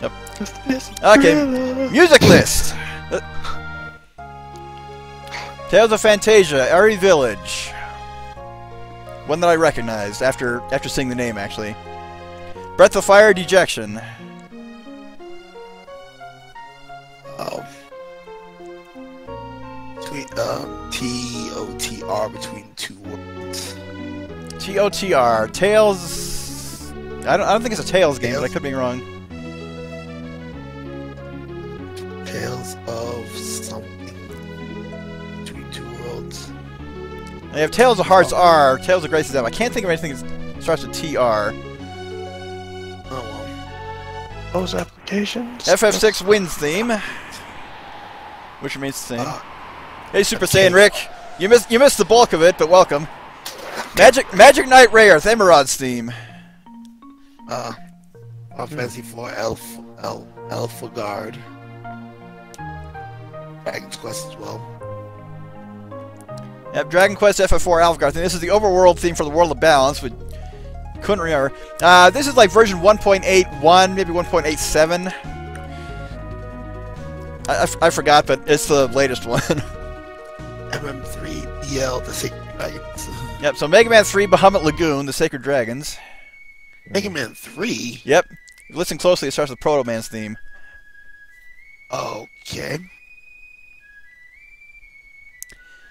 Yep. Okay, music list. Tales of Fantasia, Airy Village. One that I recognized after seeing the name, actually. Breath of Fire, Dejection. Oh. Between TOTR between two words. TOTR, Tales. I don't think it's a Tales game, but I could be wrong. Tales of something between two worlds. I have Tales of Hearts R, Tales of Graces M. I can't think of anything that starts with TR. Oh well. Those applications. FF6 wins theme, which remains the same. Hey, Super Saiyan Rick, you missed the bulk of it, but welcome. Magic Knight Rayearth, Emerod's theme. Fantasy 4 Elfagard. Dragon's Quest as well. Yep, Dragon Quest FF4 Alfgard theme. This is the overworld theme for the World of Balance, which couldn't remember. This is like version 1.81, maybe 1.87. I forgot, but it's the latest one. MM3 DL, the Sacred Dragons. Yep, so Mega Man 3, Bahamut Lagoon, the Sacred Dragons. Mega Man 3? Yep. Listen closely, it starts with Proto Man's theme. Okay.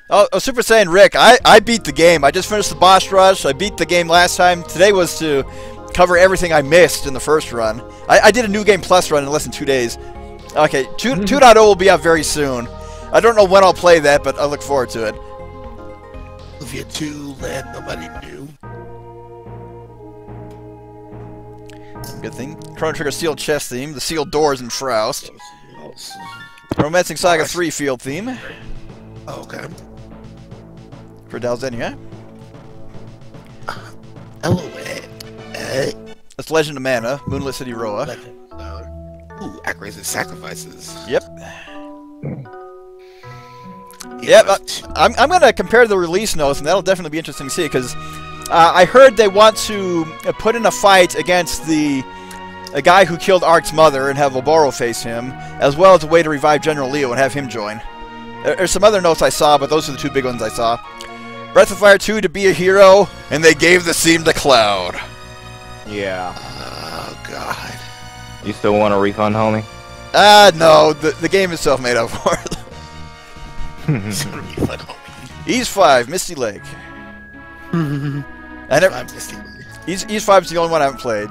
Oh, Super Saiyan Rick, I beat the game. I just finished the boss rush. I beat the game last time. Today was to cover everything I missed in the first run. I did a New Game Plus run in less than 2 days. Okay, 2.0 will be out very soon. I don't know when I'll play that, but I look forward to it. Olivia 2, Land Nobody Knew. Good thing. Chrono Trigger Sealed Chest theme, the Sealed Doors in Froust. Romancing Saga 3 field theme. Okay. For Dalzenia. LOA. That's Legend of Mana, Moonlit City Roa. Ooh, Acraises Sacrifices. Yep. Yep, I'm going to compare the release notes, and that'll definitely be interesting to see, because I heard they want to put in a fight against a guy who killed Ark's mother and have Oboro face him, as well as a way to revive General Leo and have him join. There's some other notes I saw, but those are the two big ones I saw. Breath of Fire 2 to be a hero, and they gave the theme to Cloud. Yeah. Oh, God. You still want a refund, homie? No, the game itself made up for it. It's gonna be fun, homie. Ease 5, Misty Lake. Ease 5 is the only one I haven't played.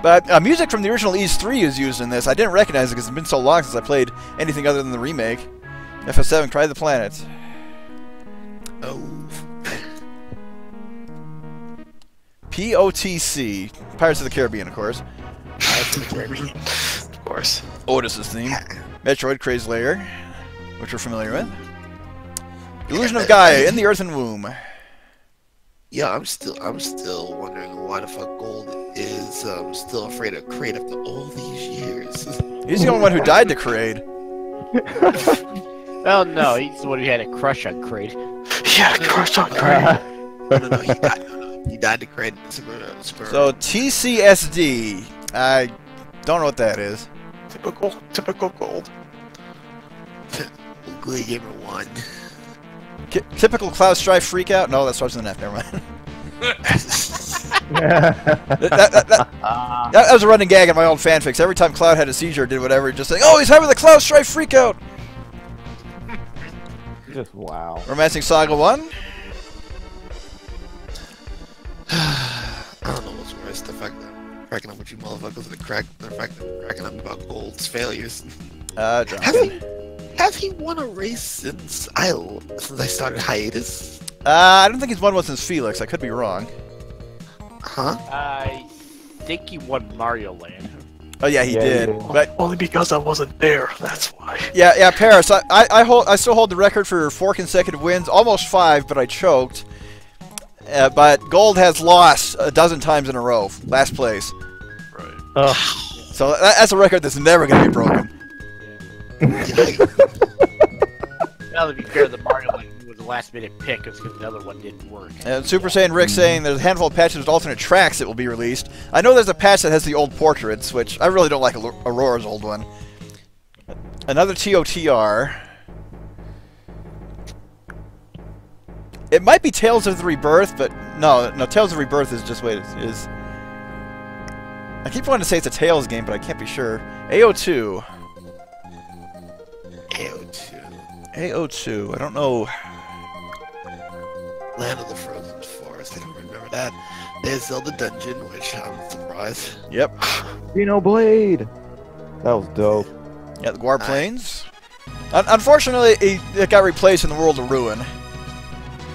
But music from the original Ease 3 is used in this. I didn't recognize it because it's been so long since I played anything other than the remake. FF7, Cry of the Planet. Oh. POTC, Pirates of the Caribbean, of course. Of course. Otis's theme. Metroid Craze Layer, which we're familiar with. Illusion of Gaia, In the Earthen Womb. Yeah, I'm still wondering why the fuck Gold is still afraid of Kraid after all these years. He's the only one who died to Kraid. Oh no, he's the one who had a crush on Kraid. He had a crush on Kraid. No, he died to Kraid. So TCSD, I don't know what that is. Typical Gold. Glee Gamer 1. Typical Cloud Strife Freakout? No, that starts with an F, never mind. that was a running gag in my old fanfics. Every time Cloud had a seizure or did whatever, just saying, oh, he's having the Cloud Strife Freakout! Just wow. Romancing Saga 1? I don't know what's worse, the fact that I'm cracking up with you motherfuckers, or the fact that I'm cracking up about Gold's failures. Has he won a race since I started hiatus? I don't think he's won one since Felix. I could be wrong. Huh? I think he won Mario Land. Oh yeah, he did. But only because I wasn't there. That's why. Yeah, Paris. I still hold the record for 4 consecutive wins, almost 5, but I choked. But Gold has lost a dozen times in a row, last place. Right. So that's a record that's never going to be broken. Now to be fair, the Mario Land was a last minute pick because another one didn't work. And Super Saiyan Rick saying there's a handful of patches with alternate tracks that will be released. I know there's a patch that has the old portraits, which I really don't like Aurora's old one. Another TOTR. It might be Tales of the Rebirth, but no, Tales of Rebirth is just what it is. I keep wanting to say it's a Tales game, but I can't be sure. AO2. AO2. I don't know. Land of the Frozen Forest. I don't remember that. There's Zelda Dungeon, which I'm surprised. Yep. Xenoblade. That was dope. Yeah, the Guar Plains. Unfortunately, it got replaced in the World of Ruin.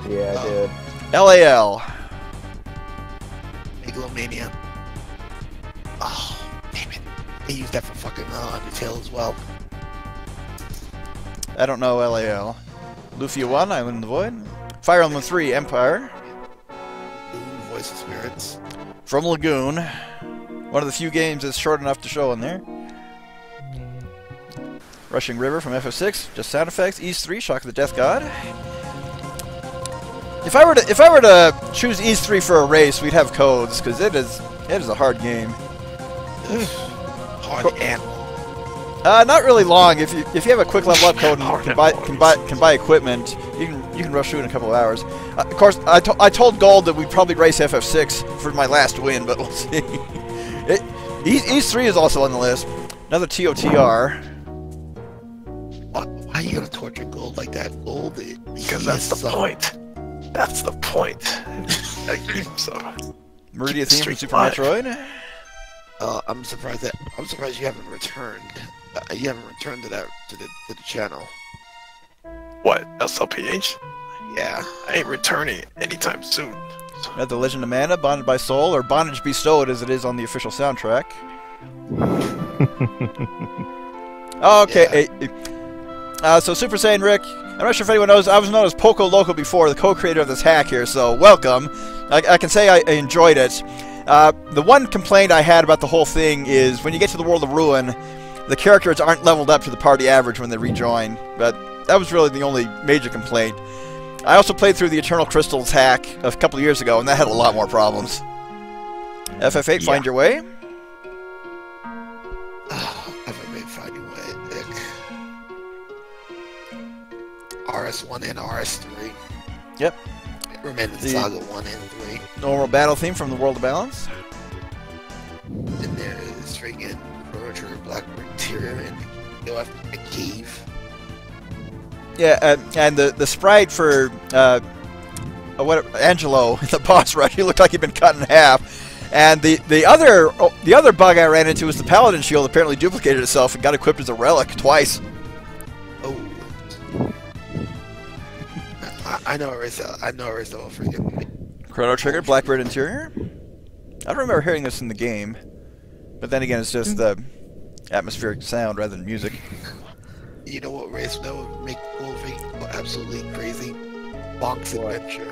Yeah, it did. LAL. Megalomania. Oh, damn it. They used that for fucking Undertale as well. I don't know LAL. Lufia 1, Island in the Void. Fire Emblem 3, Empire. Lagoon, Voice of Spirits. From Lagoon. One of the few games that's short enough to show in there. Rushing River from FF6, just sound effects. East 3, Shock of the Death God. If I were to choose East 3 for a race, we'd have codes because it is a hard game. Hard and not really long. If you have a quick level up code and can buy equipment, you can rush through in a couple of hours. Of course, I told Gold that we'd probably race FF6 for my last win, but we'll see. East 3 is also on the list. Another TOTR. why are you gonna torture Gold like that? Gold, Because that's the point. That's the point. I keep so. Meridia theme from Super Five. Metroid. I'm surprised you haven't returned. You haven't returned to the channel. What? SLPH? Yeah. I ain't returning anytime soon. The Legend of Mana, Bonded by Soul, or Bondage Bestowed as it is on the official soundtrack. Okay. So Super Saiyan Rick, I'm not sure if anyone knows, I was known as Poco Loco before, the co-creator of this hack here, so welcome. I can say I enjoyed it. The one complaint I had about the whole thing is when you get to the World of Ruin, the characters aren't leveled up to the party average when they rejoin, but that was really the only major complaint. I also played through the Eternal Crystals hack a couple of years ago, and that had a lot more problems. FF8, Yeah. Find Your Way. FF8, Find Your Way, Nick. RS1 and RS3. Yep. Remember The- Saga 1 and 3. Normal battle theme from the World of Balance. And there is friggin' Chrono Trigger, Blackbird Interior, and go after a cave. Yeah, and the sprite for Angelo, the boss rush, he looked like he'd been cut in half. And the other bug I ran into was the Paladin shield apparently duplicated itself and got equipped as a relic twice. Oh. I know Arisa. will forgive me. Chrono Trigger, Blackbird Interior. I don't remember hearing this in the game, but then again, it's just the atmospheric sound rather than music. You know what race that would make Goldfinger go absolutely crazy? Bonk's Adventure.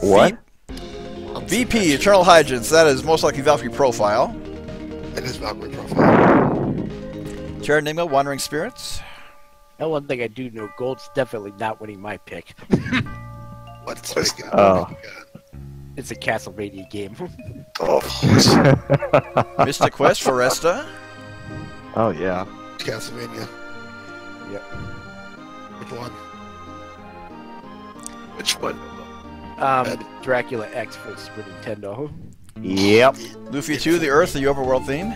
What? Bonk's VP, Adventure. Eternal Hygiene, that is most likely Valkyrie Profile. That is Valkyrie Profile. Terra Enigma, Wandering Spirits. That one thing I do know, Gold's definitely not winning my pick. What's What's big? Oh. It's a Castlevania game. Oh, of course. Mystic Quest, Foresta. Oh yeah. Castlevania. Yep. Which one? Which one? Dracula X for the Super Nintendo. Yep. Lufia 2, The Earth, the overworld theme.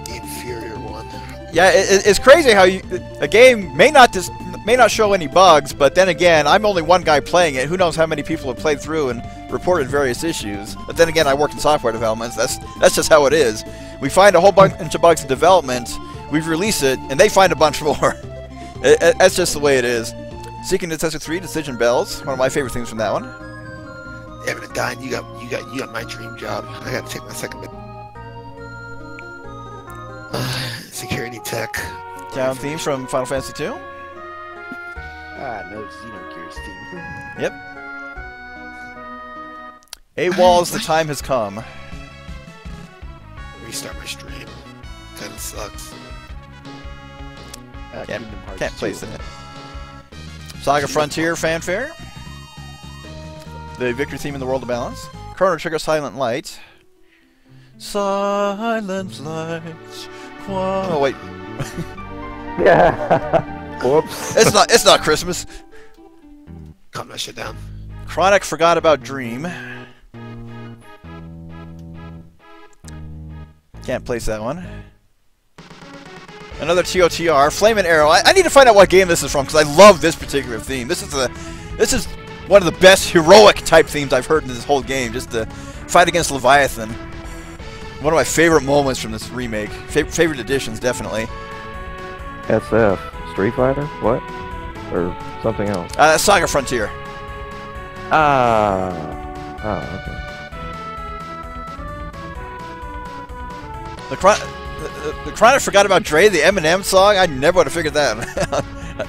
The inferior one. Yeah, it's crazy how a game may not show any bugs, but then again, I'm only one guy playing it. Who knows how many people have played through and reported various issues? But then again, I work in software development. That's just how it is. We find a whole bunch of bugs in development, we release it, and they find a bunch more. That's just the way it is. Seeking Successor 3, Decision Bells, one of my favorite things from that one. Having a dime, you got my dream job. I gotta take my second bit. Security tech. Town theme from Final Fantasy 2. No Xenogears theme. Yep. AWOL's The Time Has Come. Restart my stream. Kinda sucks. Can't Kingdom Hearts Can't 2. place it. Saga Frontier fanfare. The victory theme in the World of Balance. Chrono Trigger Silent Light. Silent Light. Oh wait. Yeah. Whoops. It's not Christmas. Calm that shit down. Chronic Forgot About Dream. Can't place that one. Another TOTR. Flame and Arrow. I need to find out what game this is from because I love this particular theme. This is one of the best heroic type themes I've heard in this whole game. Just the fight against Leviathan. One of my favorite moments from this remake. Favorite editions, definitely. SF. Street Fighter? What? Or something else? Saga Frontier. Ah. Oh, okay. The Chronic Forgot About Dre, the Eminem song. I never would have figured that.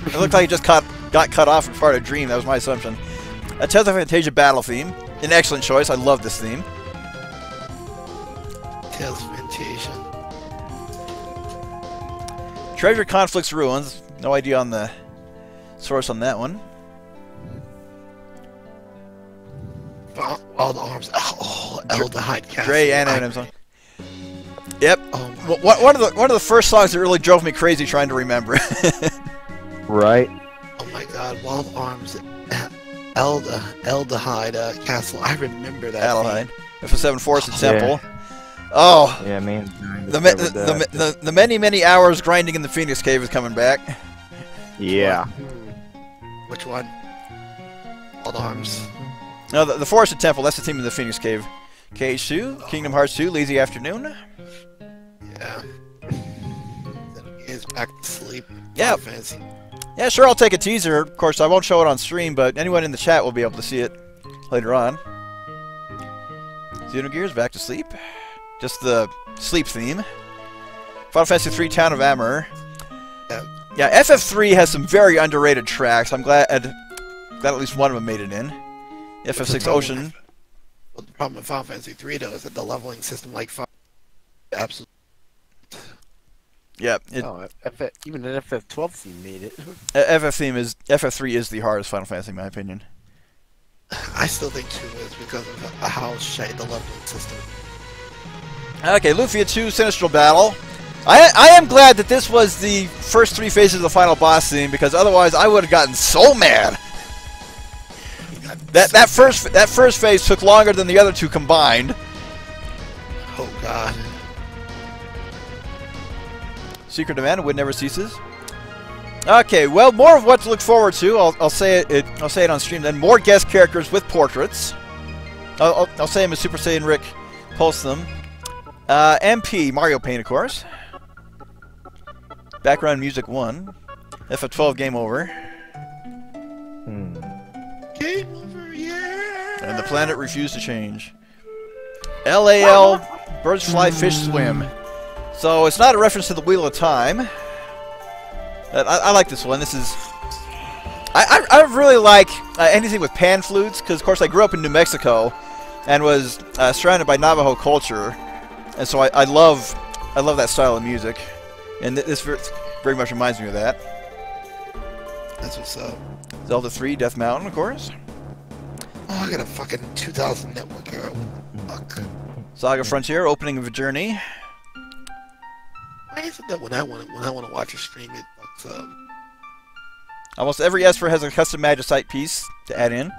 It looked like he just got cut off from part of Dream. That was my assumption. A Tales of Fantasia battle theme. An excellent choice. I love this theme. Tales of Fantasia. Treasure Conflicts Ruins. No idea on the source on that one. All the arms. Oh, Aldehyde Castle. Dre and Eminem song. Yep. Oh One of the first songs that really drove me crazy trying to remember. Right. Oh my God, Wild Arms, Aldehyde Castle. I remember that. Aldehyde. FF7 Forest and Yeah. Temple. Oh. Yeah, man. The many hours grinding in the Phoenix Cave is coming back. Yeah. Which one? Wild Arms. No, the Forest and Temple. That's the theme of the Phoenix Cave. KH2, Kingdom Hearts 2, Lazy Afternoon. Yeah. Then he is back to sleep. Yeah. Fancy. Yeah, sure, I'll take a teaser. Of course, I won't show it on stream, but anyone in the chat will be able to see it later on. Xenogears, Back to Sleep. Just the sleep theme. Final Fantasy 3, Town of Amur. Yeah, FF3 has some very underrated tracks. I'm glad at least one of them made it in. FF6 Ocean. Well, the problem with Final Fantasy 3 though is that the leveling system, like, absolutely. Yeah, Even an FF12 theme made it. FF3 is the hardest Final Fantasy in my opinion. I still think 2 is because of how shitty the leveling system. Okay, Lufia 2, Sinistral Battle. I am glad that this was the first 3 phases of the final boss theme because otherwise I would have gotten so mad. That first phase took longer than the other 2 combined. Oh God. Secret of Mana, Wind Never Ceases. Okay, well, more of what to look forward to. I'll say it on stream. Then more guest characters with portraits. I'll say them as Super Saiyan Rick posts them. MP Mario Paint, of course. Background music 1. FF12 Game Over. Game over, yeah. And the planet refused to change. LAL Birds Fly Fish Swim. So it's not a reference to the Wheel of Time. I like this one. This is... I really like anything with pan flutes, because of course I grew up in New Mexico and was surrounded by Navajo culture, and so I love that style of music, and this very much reminds me of that. That's what's up. Zelda 3, Death Mountain, of course. Oh, I got a fucking 2000 network error. Fuck. Saga Frontier, Opening of a Journey. Why is it that when I want to watch a stream, it fucks up? Almost every Esper has a custom Magicite piece to add in.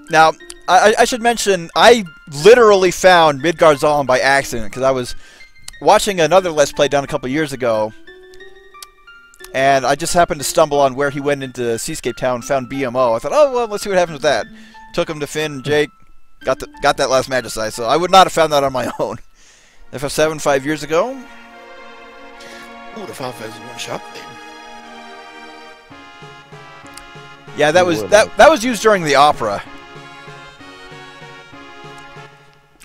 Now, I should mention, I literally found Midgard Zolom by accident, because I was watching another Let's Play done a couple years ago, and I just happened to stumble on where he went into Seascape Town and found BMO. I thought, oh, well, let's see what happens with that. Took him to Finn and Jake, got that last Magicite, so I would not have found that on my own. FF7 5 years ago. Ooh, the Final Fantasy 1 shop theme. Yeah, that was used during the opera.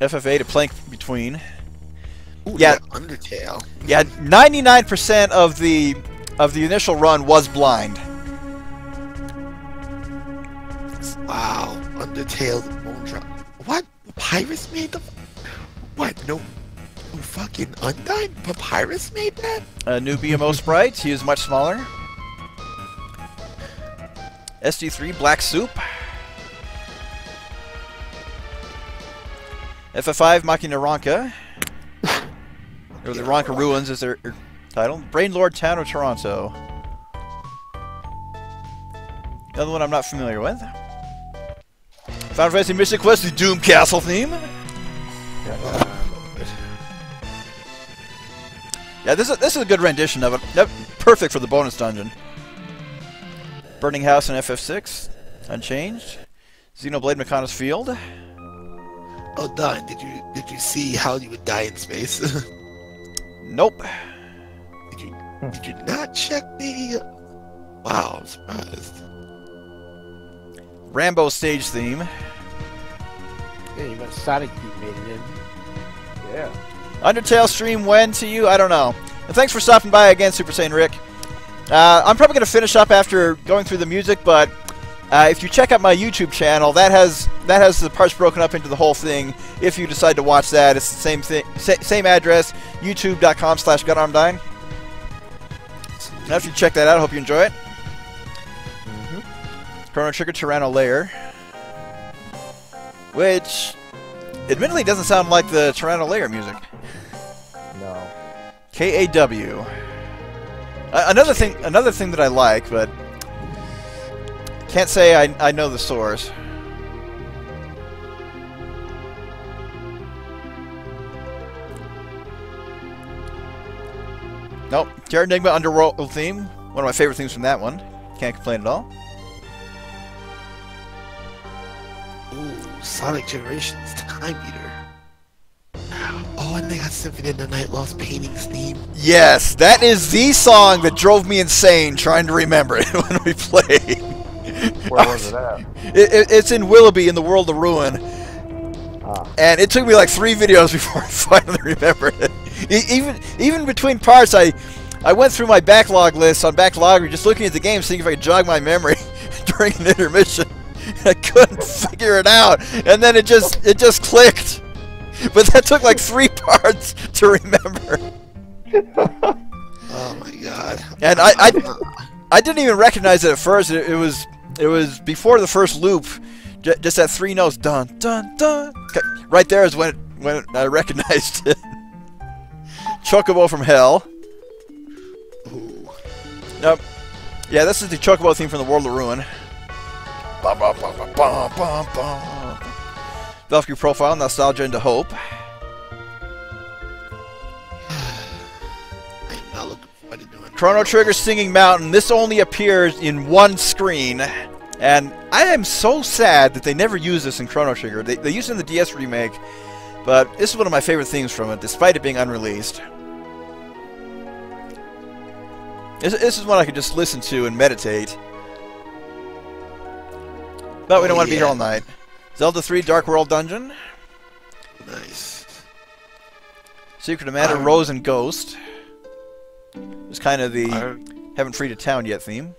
FF8, A Plank Between. Ooh, Yeah, Undertale. yeah, 99% of the initial run was blind. Wow, Undertale, the Bone Drop. What? Papyrus made the... What? No fucking Undyne? Papyrus made that? A new BMO sprite. He is much smaller. SD3 Black Soup. FF5 Machina Ronka. Or the Ronka Ruins is their title. Brain Lord Town of Toronto. Another one I'm not familiar with. Final Fantasy Mystic Quest, the Doom Castle theme. Yeah, this is a good rendition of it. Yep, perfect for the bonus dungeon. Burning House in FF6, unchanged. Xenoblade Mechonis Field. Oh, Don, did you see how you would die in space? Nope. Did you not check the? Wow, I'm surprised. Rambo stage theme. Yeah, you got Sonic theme made it in. Yeah. Undertale stream when to you? I don't know. And thanks for stopping by again, Super Saiyan Rick. I'm probably going to finish up after going through the music, but if you check out my YouTube channel, that has the parts broken up into the whole thing. If you decide to watch that, it's the same thing, same address, youtube.com/GunArmDine. Now, if you check that out, I hope you enjoy it. Chrono Trigger Tyranno Lair, which admittedly doesn't sound like the Tyranno Lair music. No. KAW. Another thing that I like, but can't say I know the source. Nope. Terra Enigma Underworld theme. One of my favorite themes from that one. Can't complain at all. Ooh, Sonic Generations Time Eater. Oh, and they got Symphony of the Night Lost Paintings theme. Yes, that is the song that drove me insane trying to remember it when we played. Where was it at? It's in Willoughby in the World of Ruin. And it took me like 3 videos before I finally remembered it. Even between parts, I went through my backlog list on Backlogger just looking at the game, seeing if I could jog my memory during an intermission. I couldn't figure it out, and then it just clicked. But that took like 3 parts to remember. Oh my god! And I didn't even recognize it at first. It was before the first loop. Just that 3 notes, dun dun dun. Right there is when I recognized it. Chocobo from Hell. Ooh. Nope. Yeah, this is the Chocobo theme from the World of Ruin. Bum, bum, bum, bum, bum, bum, bum. Valkyrie Profile, Nostalgia into Hope. I'm not looking forward to doing Chrono Trigger Singing Mountain. This only appears in one screen. And I am so sad that they never use this in Chrono Trigger. They use it in the DS remake, but this is one of my favorite themes from it, despite it being unreleased. This is one I could just listen to and meditate. But we don't want to be here all night. Zelda 3 Dark World Dungeon. Nice. Secret of Mana, Rose and Ghost. It's kind of the haven't freed a town yet theme.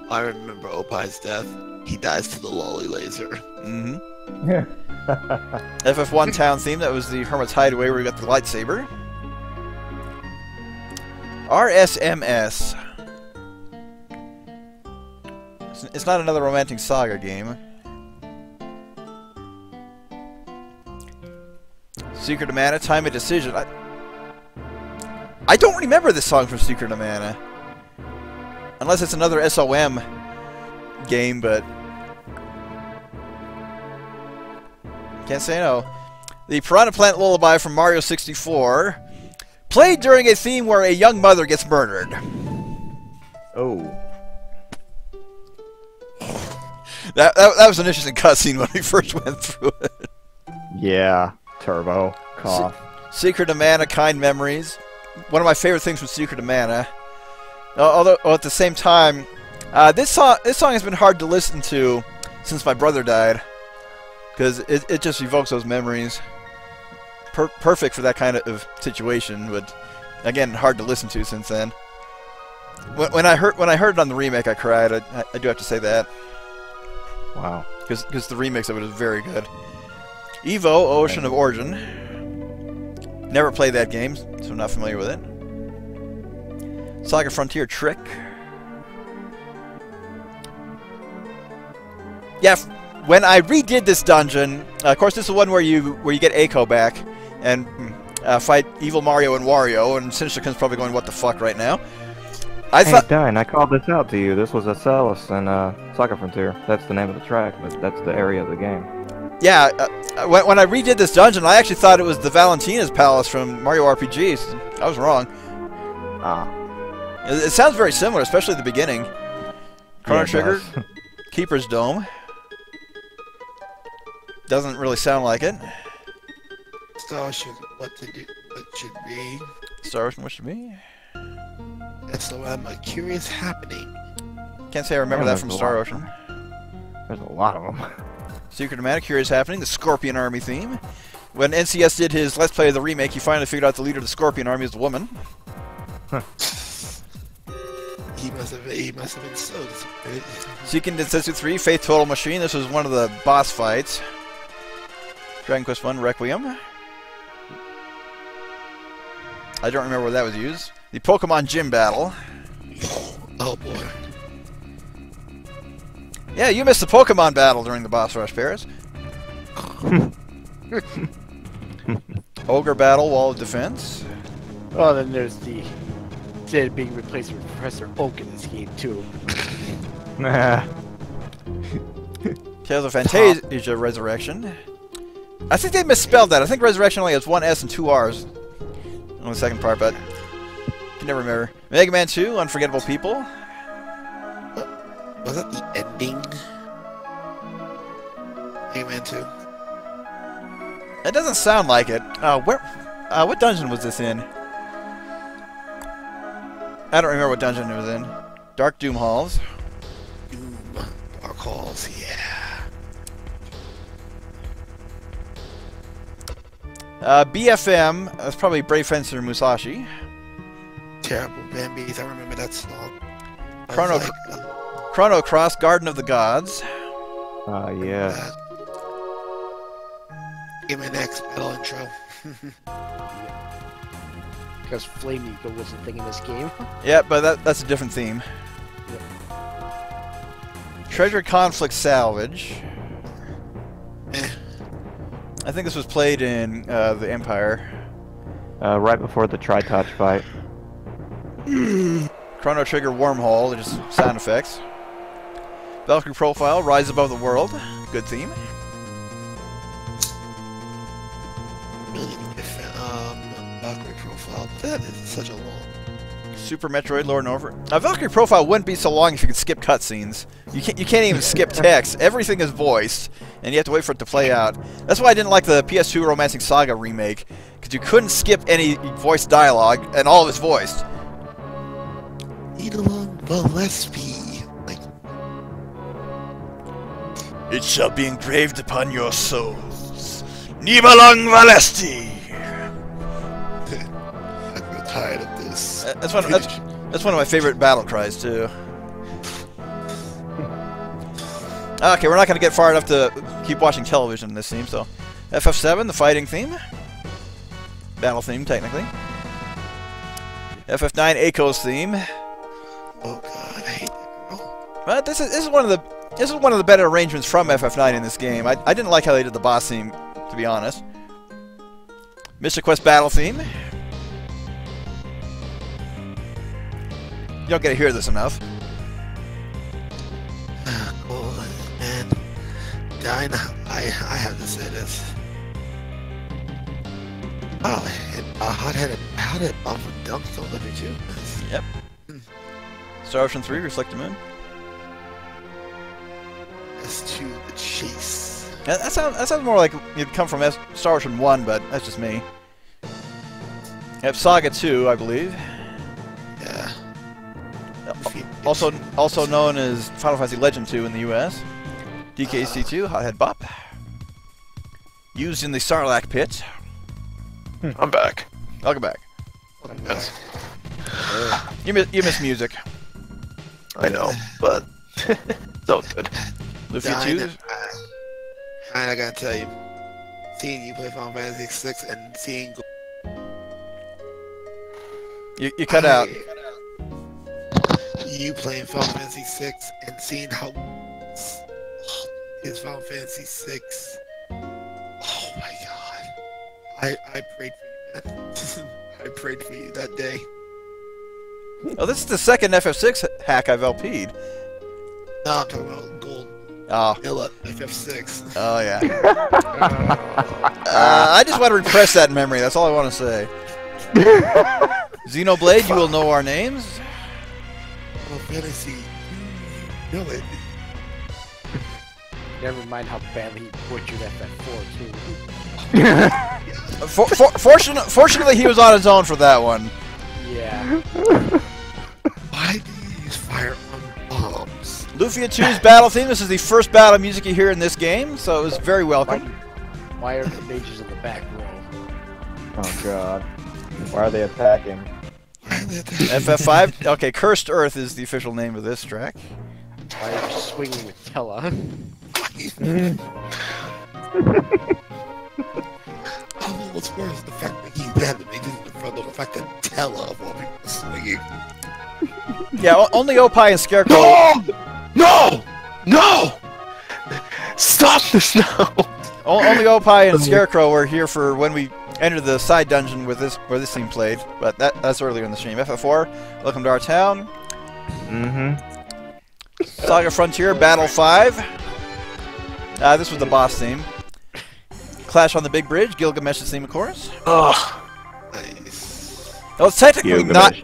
I remember Opai's death. He dies to the lolly laser. Mm-hmm. FF1 town theme, that was the Hermit's Hideaway where we got the lightsaber. RSMS. It's not another Romantic Saga game. Secret of Mana, Time of Decision. I don't remember this song from Secret of Mana. Unless it's another SOM game, but can't say no. The Piranha Plant Lullaby from Mario 64. Played during a theme where a young mother gets murdered. Oh. That was an interesting cutscene when we first went through it. Yeah. Turbo. Cough. Secret of Mana, Kind Memories. One of my favorite things from Secret of Mana. Although at the same time, this song has been hard to listen to since my brother died, because it just evokes those memories. Perfect for that kind of situation, but again, hard to listen to since then. When I heard it on the remake, I cried. I do have to say that. Wow. Because the remix of it is very good. Evo, Ocean of Origin. Never played that game, so I'm not familiar with it. Saga Frontier Trick. Yeah, when I redid this dungeon, of course, this is the one where you get Eiko back and fight Evil Mario and Wario, and Sinisterkin's probably going, what the fuck right now. I Hey, thought... Dine, I called this out to you. This was Acellus and Saga Frontier. That's the name of the track, but that's the area of the game. Yeah, when I redid this dungeon, I actually thought it was the Valentina's Palace from Mario RPG. I was wrong. Ah. It sounds very similar, especially at the beginning. Chrono Yeah, it Trigger, does. Keeper's Dome. Doesn't really sound like it. So what should be? Star Ocean, what should be? That's the one I'm curious happening. Can't say I remember Yeah, that from there's a Star lot. Ocean. There's a lot of them. Secret of Mana, Curious Happening, the Scorpion Army theme. When NCS did his Let's Play of the remake, he finally figured out the leader of the Scorpion Army is a woman. He must have been so disappointed. Seeking Densetsu 3, Faith Total Machine. This was one of the boss fights. Dragon Quest 1, Requiem. I don't remember where that was used. The Pokemon Gym Battle. Oh boy. Yeah, you missed the Pokemon battle during the boss rush, Paris. Ogre Battle, Wall of Defense. Oh, then there's the Zed being replaced with Professor Oak in this game too. Nah. Tales of Fantasia Resurrection. I think they misspelled that. I think Resurrection only has one S and two R's on the second part, but I can never remember. Mega Man 2, Unforgettable People. Was that the ending? Mega Man 2. It doesn't sound like it. What dungeon was this in? I don't remember what dungeon it was in. Dark Doom Halls. Doom. Dark Halls, yeah. BFM. That's probably Brave Fencer Musashi. Terrible Bambies, I remember that song. I was Chrono, like, Chrono Cross, Garden of the Gods. Yes. Give me an X battle intro. Because Flame Eagle was the thing in this game. Yeah, but that's a different theme. Treasure Conflict Salvage. Eh. I think this was played in the Empire. Right before the Tri-Touch fight. Chrono Trigger Wormhole, they're just sound effects. Valkyrie Profile, Rise Above the World. Good theme. Really need to Valkyrie Profile. That is such a long. Super Metroid Lord and Over. Valkyrie Profile wouldn't be so long if you could skip cutscenes. You can't even skip text. Everything is voiced, and you have to wait for it to play out. That's why I didn't like the PS2 Romancing Saga remake, because you couldn't skip any voice dialogue, and all of it's voiced. Edelon Gillespie. Like, It shall be engraved upon your souls. Nibalong Valesti! I feel tired of this. That's one of my favorite battle cries, too. Okay, we're not going to get far enough to keep watching television in this theme, so... FF7, the fighting theme. Battle theme, technically. FF9, Eiko's theme. Oh god, I hate that girl. But this is one of the better arrangements from FF9 in this game. I didn't like how they did the boss theme, to be honest. Mystic Quest battle theme. You don't get to hear this enough. Cool, man. Dine, I have to say this. Wow, hot-headed bomb from Dunks don't live here too. Yep. Star Ocean 3, Reflect the Moon. As to the chase. That sounds more like it'd come from Star Ocean 1, but that's just me. Yep, Saga 2, I believe. Yeah. Also known as Final Fantasy Legend 2 in the US. DKC 2, Hothead Bop. Used in the Sarlacc pit. I'm back. Welcome back. Yes. You miss music. I know, but so good. Luffy Dine, 2. I gotta tell you, seeing you play Final Fantasy 6 and seeing You cut out. you playing Final Fantasy 6 and seeing how is Final Fantasy 6. Oh my god. I prayed for you, man. I prayed for you that day. Oh, this is the second FF6 hack I've LP'd. No, I'm talking about Gold. Oh. Illa, FF6. Oh, yeah. I just want to repress that memory. That's all I want to say. Xenoblade, you will know our names. Final Fantasy. You know it. Never mind how badly he butchered FF4 too. Fortunately, he was on his own for that one. Yeah. Why do you use fire on bombs? Lufia 2's battle theme. This is the first battle music you hear in this game, so it was very welcome. Why are the mages in the back row? Oh god. Why are they attacking? FF5. Okay, Cursed Earth is the official name of this track. Why are you swinging with Tella? What's worse, the fact that he's dead and they didn't in front of the fact that Tella of all people was swinging. Yeah, only Opie and Scarecrow. No! No! Stop this now! Only Opie and Scarecrow were here for when we entered the side dungeon with this where this theme played, but that's earlier in the stream. FF4, welcome to our town. Saga Frontier, Battle 5. This was the boss theme. Clash on the Big Bridge, Gilgamesh's theme, of course. Ugh. Nice. Well, it's technically Gilgamesh.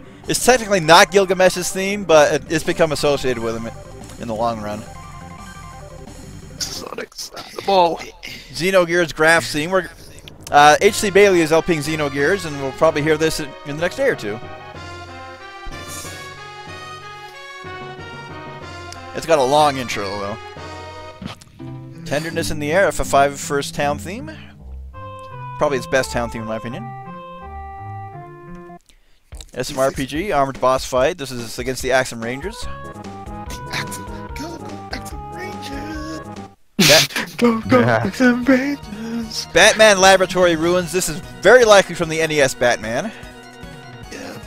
not Gilgamesh's theme, but it's become associated with him in the long run. This is unacceptable. Xenogears Graph theme. We're H.C. Bailey is LPing Xenogears, and we'll probably hear this in the next day or two. It's got a long intro, though. Tenderness in the Air, FF5 first town theme. Probably its best town theme, in my opinion. SMRPG, Armored Boss Fight. This is against the Axum Rangers. Axum Rangers! Go, Axum Rangers! Batman Laboratory Ruins. This is very likely from the NES Batman. Yeah.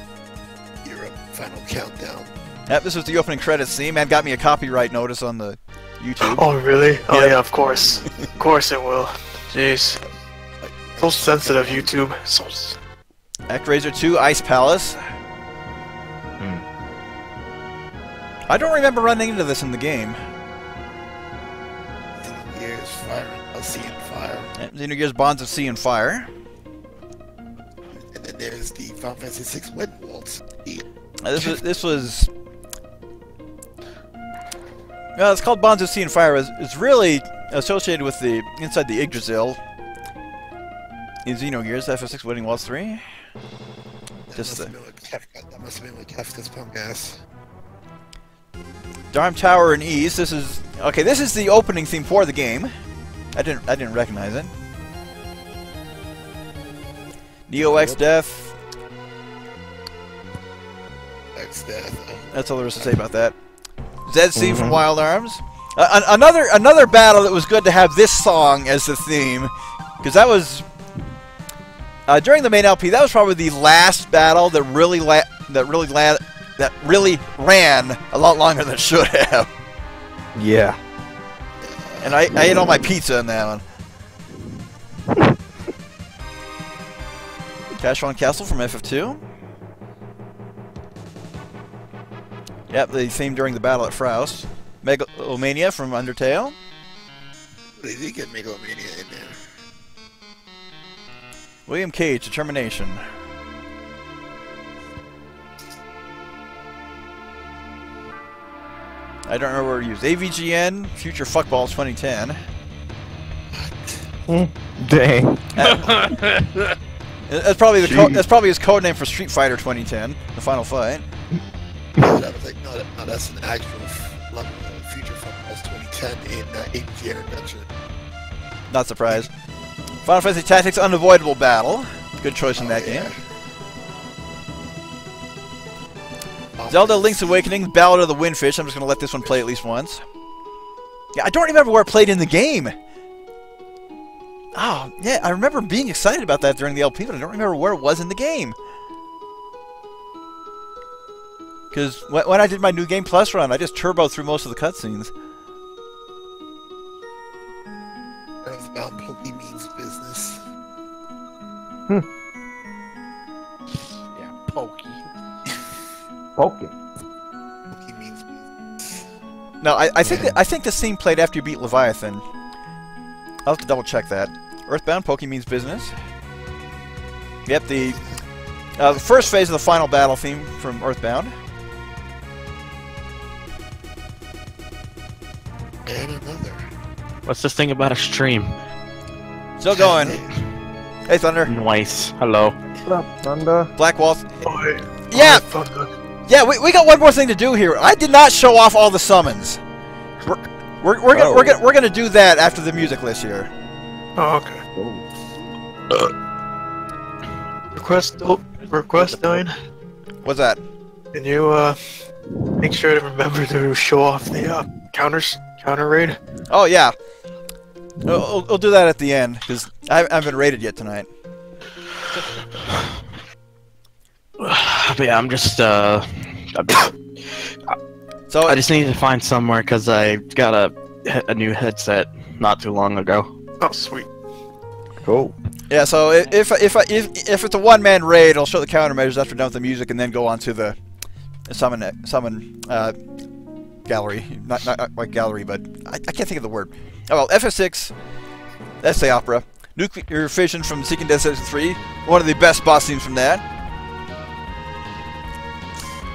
Europe Final Countdown. Yep, this was the opening credits theme, and got me a copyright notice on the YouTube. Oh, really? Oh, Yep. yeah, of course. Of course it will. Jeez. So sensitive, YouTube. So... ActRaiser 2, Ice Palace. I don't remember running into this in the game. Xenogears Fire and Sea and Fire. Yep, Xenogears Bonds of Sea and Fire. And then there's the Final Fantasy VI Wedding Waltz. This was. Well, it's called Bonds of Sea and Fire. It's really associated with the inside the Yggdrasil in Xenogears FF6 Wedding Waltz 3. That Just must have been like Kafka's punk ass. Darm Tower and Ease. This is okay. This is the opening theme for the game. I didn't recognize it. Neo X Death. X Death. That's all there is to say about that. Zed's theme from Wild Arms. Another battle that was good to have this song as the theme, because that was during the main LP. That was probably the last battle that really ran a lot longer than it should have. Yeah. And I ate all my pizza in that one. Cashron Castle from FF2. Yep, the theme during the battle at Faust. Megalomania from Undertale. They did get Megalomania in there. William Cage, Determination. I don't remember where it used. AVGN, Future Fuckballs 2010. Dang. That's probably that's probably his code name for Street Fighter 2010, the final fight. That was like, no, that's an actual Future Fuckballs 2010 in AVGN Adventure. Not surprised. Final Fantasy Tactics Unavoidable Battle. Good choice in that game. Zelda Link's Awakening, Ballad of the Windfish. I'm just going to let this one play at least once. Yeah, I don't remember where it played in the game. Oh, yeah, I remember being excited about that during the LP, but I don't remember where it was in the game. Because when I did my New Game Plus run, I just turboed through most of the cutscenes. Yeah, pokey. Poking. He means No, I think this theme played after you beat Leviathan. I'll have to double check that. Earthbound, Poke means business. Yep, the first phase of the final battle theme from Earthbound. and another. What's this thing about a stream? Still going. Hey, Thunder. Nice. Hello. What up, Thunder? Black Wall. Boy. Yeah, Oh, fuck. yeah. We got one more thing to do here. I did not show off all the summons. We're gonna do that after the music list here. Oh, okay. Request 9. What's that? Can you make sure to remember to show off the counter raid? Oh yeah. We'll do that at the end because I haven't been rated yet tonight. But yeah, I'm just So I just need to find somewhere because I got a new headset not too long ago. Oh, sweet. Cool. yeah. So if it's a one-man raid, I'll show the countermeasures after we're done with the music, and then go on to the summon gallery. Not like gallery, but I can't think of the word. Oh well, FF6. That's the opera. Nuclear Fission from Seeking Death Season 3. One of the best boss themes from that.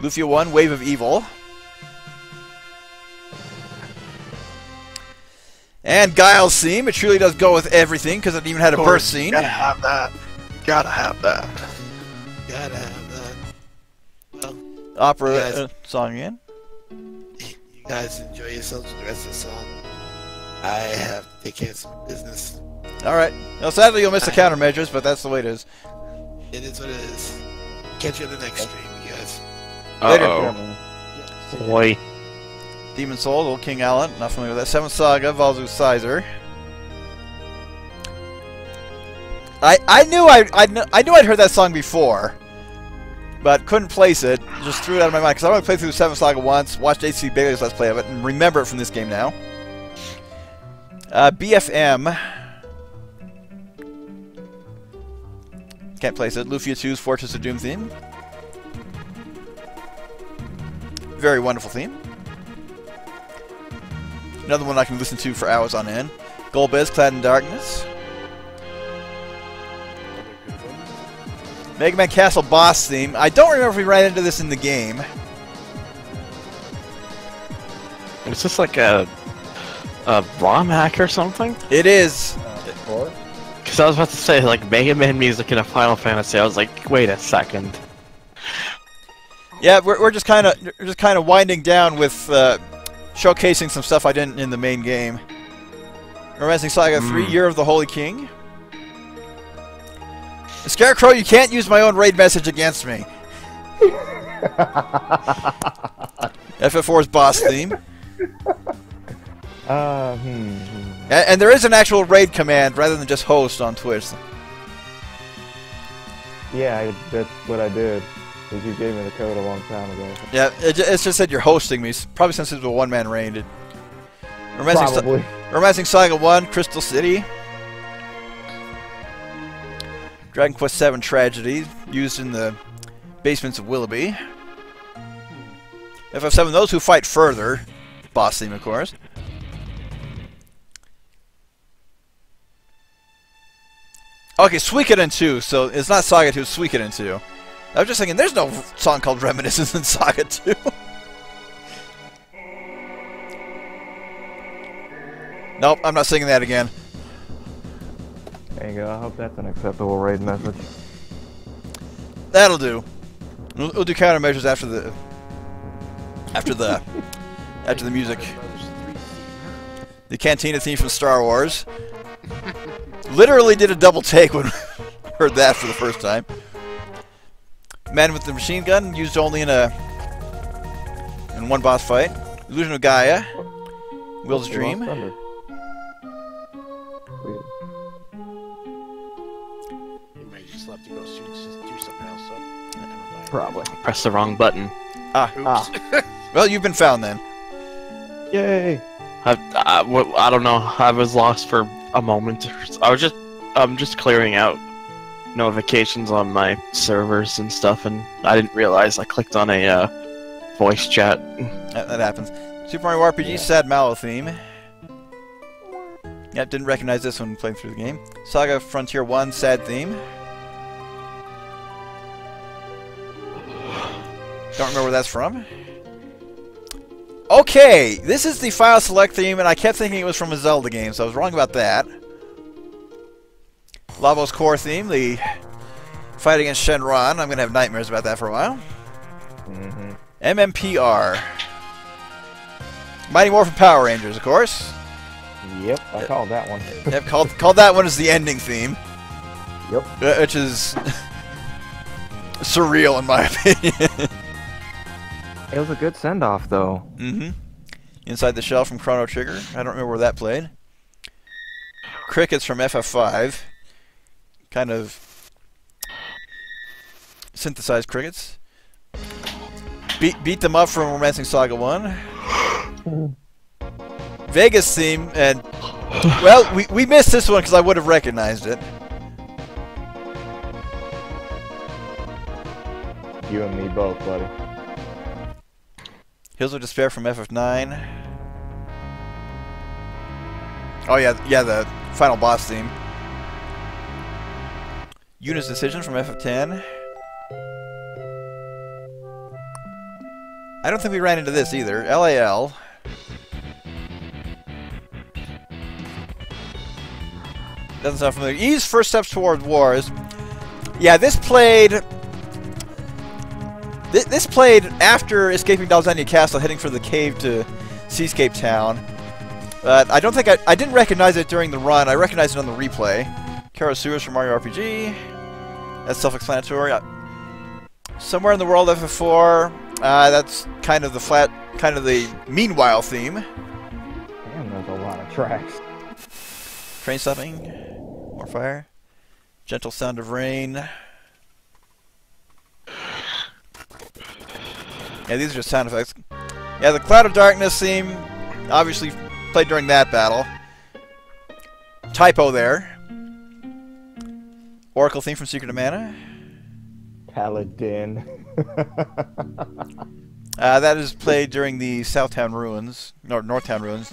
Lufia 1, Wave of Evil. And Guile's theme. It truly does go with everything because it even had a Of birth course, scene. Gotta have that. Gotta have that. Gotta have that. Well, Opera Yes. song again. you guys enjoy yourselves with the rest of the song. I have to take care of some business. Alright. Now, sadly, you'll miss the countermeasures, but that's the way it is. It is what it is. Catch you on the next stream, you guys. Later. Uh-oh. Boy. Demon Soul, Old King Allen. Not familiar with that. Seventh Saga, Valzu Sizer. I knew I'd heard that song before, but couldn't place it. Just threw it out of my mind because I only played through Seventh Saga once. Watched HC Bailey's Let's Play of it and remember it from this game now. BFM. Can't place it. Lufia 2's Fortress of Doom theme. Very wonderful theme. Another one I can listen to for hours on end. Golbez, Clad in Darkness. Mega Man Castle boss theme. I don't remember if we ran into this in the game. Is this like a ROM hack or something? It is. Because I was about to say, like, Mega Man music in a Final Fantasy. I was like, wait a second. Yeah, we're just kind of winding down with showcasing some stuff I didn't in the main game. Romancing Saga 3, Year of the Holy King. Scarecrow, you can't use my own raid message against me. FF4's boss theme. And there is an actual raid command rather than just host on Twitch. Yeah, that's what I did. Because you gave me the code a long time ago. Yeah, it's just said you're hosting me. Probably since it's a one-man raid. Probably. Romancing Saga 1, Crystal City. Dragon Quest 7 Tragedy, used in the basements of Willoughby. FF7, Those Who Fight Further. Boss theme, of course. Okay, Suikoden 2, so it's not Saga 2, it's Suikoden 2. I was just thinking, there's no song called Reminiscence in Saga 2. Nope, I'm not singing that again. There you go. I hope that's an acceptable raid message. That'll do. We'll do countermeasures after the music. The Cantina theme from Star Wars. Literally did a double take when heard that for the first time. Man with the Machine Gun, used only in one boss fight. Illusion of Gaia. Will's Dream. Thunder. Weird. You might just have to go do something else. So. Never mind. Probably. Press the wrong button. Ah. Well, you've been found then. Yay! I don't know. I was lost for a moment. I'm just clearing out. notifications on my servers and stuff, and I didn't realize I clicked on a voice chat. That happens. Super Mario RPG Sad Mallow theme. Yep, didn't recognize this one playing through the game. Saga Frontier 1 Sad theme. Don't remember where that's from. Okay, this is the File Select theme, and I kept thinking it was from a Zelda game, so I was wrong about that. Lavo's Core theme, the fight against Shenron. I'm going to have nightmares about that for a while. MMPR. Mighty Morphin Power Rangers, of course. Yep, I called that one. Yep, called that one as the ending theme. Yep. Which is surreal, in my opinion. It was a good send-off, though. Inside the Shell from Chrono Trigger. I don't remember where that played. Crickets from FF5. Kind of synthesized crickets. Beat them up from Romancing Saga 1. Vegas theme, and well, we missed this one because I would have recognized it. You and me both, buddy. Hills of Despair from FF9. Oh yeah, the final boss theme. Yuna's Decision from FF10. I don't think we ran into this either. LAL. Doesn't sound familiar. E's First Steps Toward Wars. Yeah, this played... This played after escaping Dalzania Castle, heading for the cave to Seascape Town. But I don't think I didn't recognize it during the run. I recognized it on the replay. Kara Sewers from Mario RPG. That's self-explanatory. Somewhere in the World FF4. That's kind of the Meanwhile theme. Damn, there's a lot of tracks. Train stopping. More fire. Gentle Sound of Rain. Yeah, these are just sound effects. Yeah, the Cloud of Darkness theme, obviously played during that battle. Typo there. Oracle theme from Secret of Mana. Paladin. That is played during the Southtown Ruins, no, Northtown Ruins.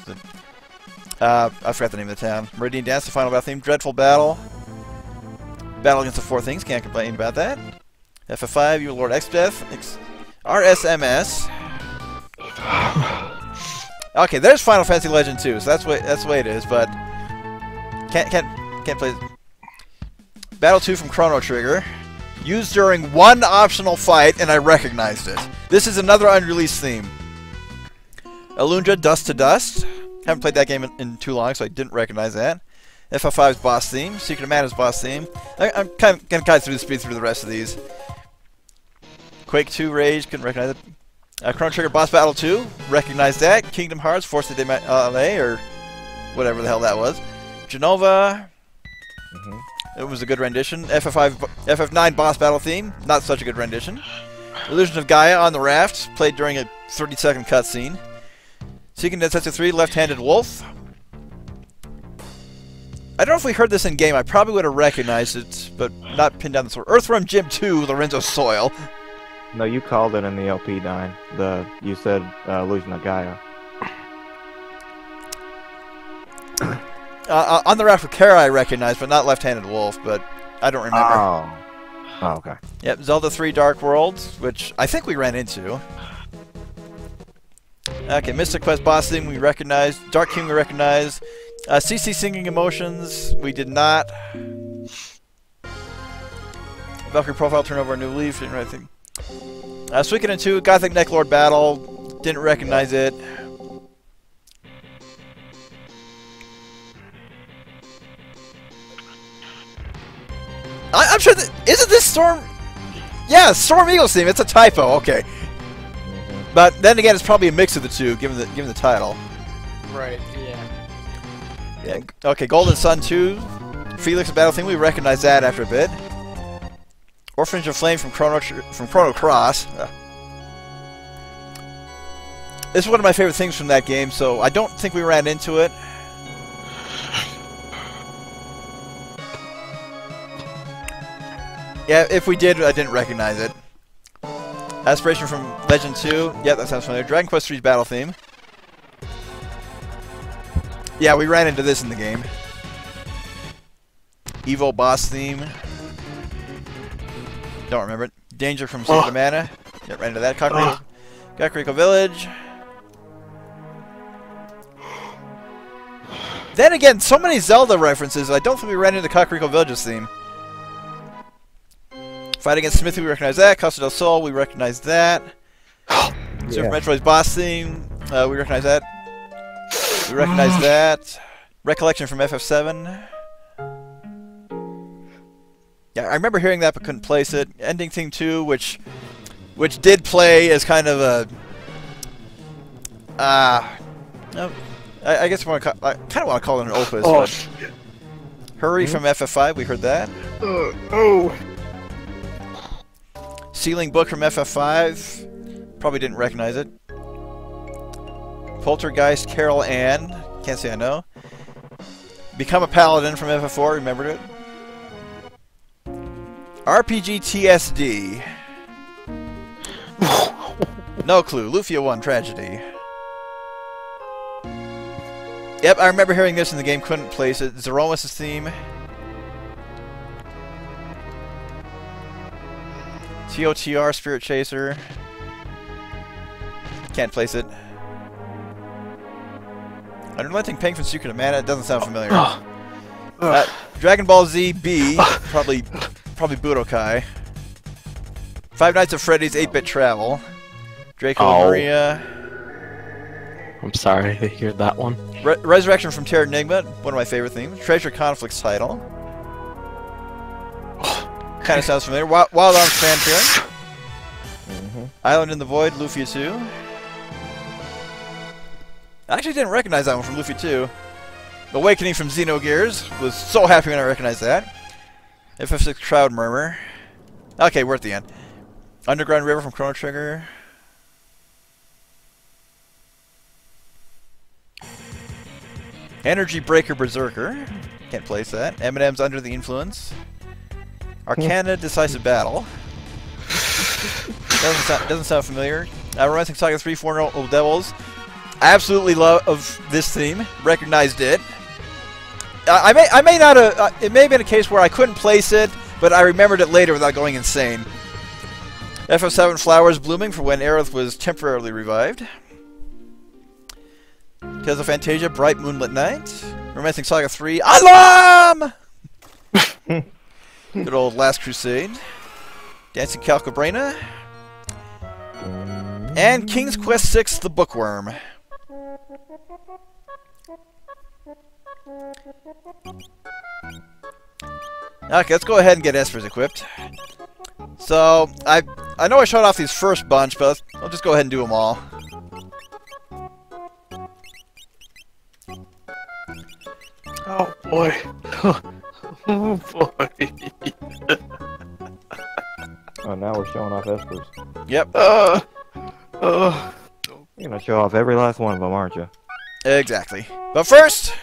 I forgot the name of the town. Meridian Dance, the final battle theme. Dreadful Battle. Battle Against the Four Things, can't complain about that. FF5, You Lord Exdeath. RSMS. Okay, there's Final Fantasy Legend 2, so that's the way it is, but can't play. Battle 2 from Chrono Trigger. Used during one optional fight, and I recognized it. This is another unreleased theme. Alundra, Dust to Dust. Haven't played that game in too long, so I didn't recognize that. FF5's boss theme. Secret of Mana's boss theme. I'm kind of going to speed through the rest of these. Quake 2 Rage, couldn't recognize it. Chrono Trigger Boss Battle 2, recognized that. Kingdom Hearts, Force de LA, or whatever the hell that was. Genova. It was a good rendition. FF9 Boss Battle theme, not such a good rendition. Illusion of Gaia on the Raft, played during a 30-second cutscene. Seeking Densetsu 3 Left-Handed Wolf. I don't know if we heard this in game. I probably would have recognized it, but not pinned down the sword. Earthworm Jim 2 Lorenzo Soil. No, you called it in the LP, Dine. You said Illusion of Gaia. On the Raft with Kara I recognize, but not Left-Handed Wolf, but I don't remember. Oh, okay. Yep, Zelda 3 Dark Worlds, which I think we ran into. Okay, Mystic Quest boss theme we recognized. Dark King we recognized. CC Singing Emotions we did not. Valkyrie Profile Turnover a New Leaf, didn't really think. Suikoden 2 Gothic Necklord Battle, didn't recognize it. I'm sure that isn't this Storm? Yeah, Storm Eagles theme. It's a typo. Okay, but then again, it's probably a mix of the two, given the title. Right. Yeah. Yeah. Okay, Golden Sun 2, Felix Battle theme. We recognize that after a bit. Orphanage of Flame from Chrono Cross. This is one of my favorite things from that game, so I don't think we ran into it. Yeah, if we did, I didn't recognize it. Aspiration from Legend 2. Yeah, that sounds familiar. Dragon Quest 3's battle theme. Yeah, we ran into this in the game. Evo boss theme. Don't remember it. Danger from Secret Mana. Yeah, ran into that. Kakariko Village. Then again, so many Zelda references, I don't think we ran into Kakariko Village's theme. Fight Against Smithy, we recognize that. Costa del Sol, we recognize that. Super Metroid's boss theme, we recognize that. We recognize that. Recollection from FF7. Yeah, I remember hearing that but couldn't place it. Ending theme 2, which did play as kind of a... no, I guess I kind of want to call it an opus. Oh, but shit. Hurry from FF5, we heard that. Oh. Sealing Book from FF5, probably didn't recognize it. Poltergeist, Carol Ann, can't say I know. Become a Paladin from FF4, remembered it. RPG TSD. No clue. Lufia 1 Tragedy. Yep, I remember hearing this in the game, couldn't place it. Zeromus' theme. TOTR Spirit Chaser. Can't place it. Unrelenting Pain from Secret Mana. It doesn't sound familiar. Dragon Ball Z B. Probably Budokai. Five Nights at Freddy's 8-Bit Travel. Draco Maria. I'm sorry to hear that one. Resurrection from Terra Enigma, one of my favorite themes. Treasure Conflicts title. Kind of sounds familiar. Wild Arms Fanfare. Island in the Void, Lufia 2. I actually didn't recognize that one from Lufia 2. Awakening from Xenogears. Was so happy when I recognized that. FF6 Crowd Murmur. Okay, we're at the end. Underground River from Chrono Trigger. Energy Breaker Berserker. Can't place that. Eminem's Under the Influence. Arcana Decisive Battle. Doesn't sound familiar. Romancing Saga 3 Four Noble Devils. I absolutely love this theme. Recognized it. I may not have. It may have been a case where I couldn't place it, but I remembered it later without going insane. FF7 Flowers Blooming for when Aerith was temporarily revived. Because of Fantasia, Bright Moonlit Night. Romancing Saga 3, Alarm! Good old Last Crusade. Dancing Calcabrina. And King's Quest 6, The Bookworm. Okay, let's go ahead and get Espers equipped. So, I know I showed off these first bunch, but I'll just go ahead and do them all. Oh boy. Oh boy. Oh, now we're showing off Espers. Yep. You're gonna show off every last one of them, aren't you? Exactly. But first,